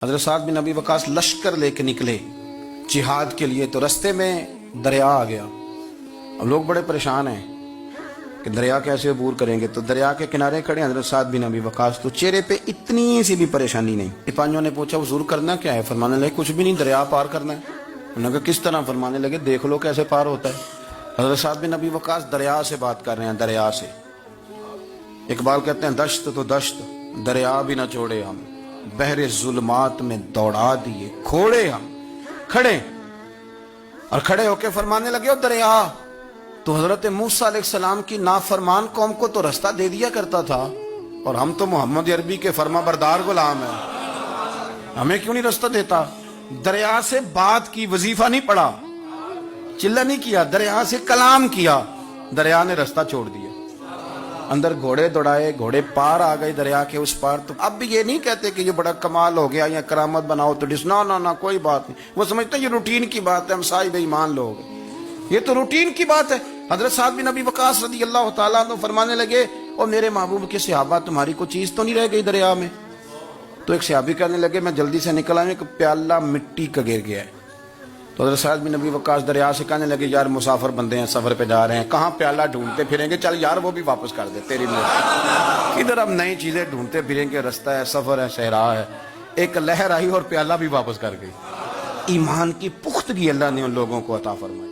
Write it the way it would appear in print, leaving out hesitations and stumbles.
حضرت سعد بن ابی وقاص لشکر لے کے نکلے جہاد کے لیے، تو رستے میں دریا آ گیا۔ اب لوگ بڑے پریشان ہیں کہ دریا کیسے عبور کریں گے، تو دریا کے کنارے کھڑے حضرت سعد بن ابی وقاص، تو چہرے پہ اتنی سی بھی پریشانی نہیں۔ سپاہیوں نے پوچھا حضور کرنا کیا ہے؟ فرمانے لگے کچھ بھی نہیں، دریا پار کرنا ہے۔ انہوں نے کہا کس طرح؟ فرمانے لگے دیکھ لو کیسے پار ہوتا ہے۔ حضرت سعد بن ابی وقاص دریا سے بات کر رہے ہیں، دریا سے۔ اقبال کہتے ہیں دشت تو دشت دریا بھی نہ چھوڑے ہم، بحر ظلمات میں دوڑا دیے کھوڑے ہم۔ کھڑے اور کھڑے ہو کے فرمانے لگے او دریا، تو حضرت موسیٰ علیہ السلام کی نافرمان قوم کو تو رستہ دے دیا کرتا تھا، اور ہم تو محمد عربی کے فرما بردار غلام ہیں، ہمیں کیوں نہیں رستہ دیتا؟ دریا سے بات کی، وظیفہ نہیں پڑھا، چلہ نہیں کیا، دریا سے کلام کیا، دریا نے رستہ چھوڑ دیا۔ اندر گھوڑے دوڑائے، گھوڑے پار آ گئے دریا کے اس پار۔ تو اب بھی یہ نہیں کہتے کہ یہ بڑا کمال ہو گیا یا کرامت بناؤ تو نہ کوئی بات نہیں، وہ سمجھتے ہیں یہ روٹین کی بات ہے، ہم صاحب ایمان لوگ ہیں، یہ تو روٹین کی بات ہے۔ حضرت سعد بن ابی وقاص رضی اللہ تعالیٰ عنہ فرمانے لگے اور میرے محبوب کے صحابہ تمہاری کوئی چیز تو نہیں رہ گئی دریا میں؟ تو ایک صحابی کہنے لگے میں جلدی سے نکل آیا، ایک پیالہ مٹی کا گر گیا ہے۔ تو حضرت سعد بن ابی وقاص دریا سے کہنے لگے یار مسافر بندے ہیں، سفر پہ جا رہے ہیں، کہاں پیالہ ڈھونڈتے پھریں گے، چل یار وہ بھی واپس کر دے تیری مرضی، ادھر ہم نئی چیزیں ڈھونڈتے پھریں گے، رستہ ہے، سفر ہے، صحرا ہے۔ ایک لہر آئی اور پیالہ بھی واپس کر گئی۔ ایمان کی پختگی اللہ نے ان لوگوں کو عطا فرمائی۔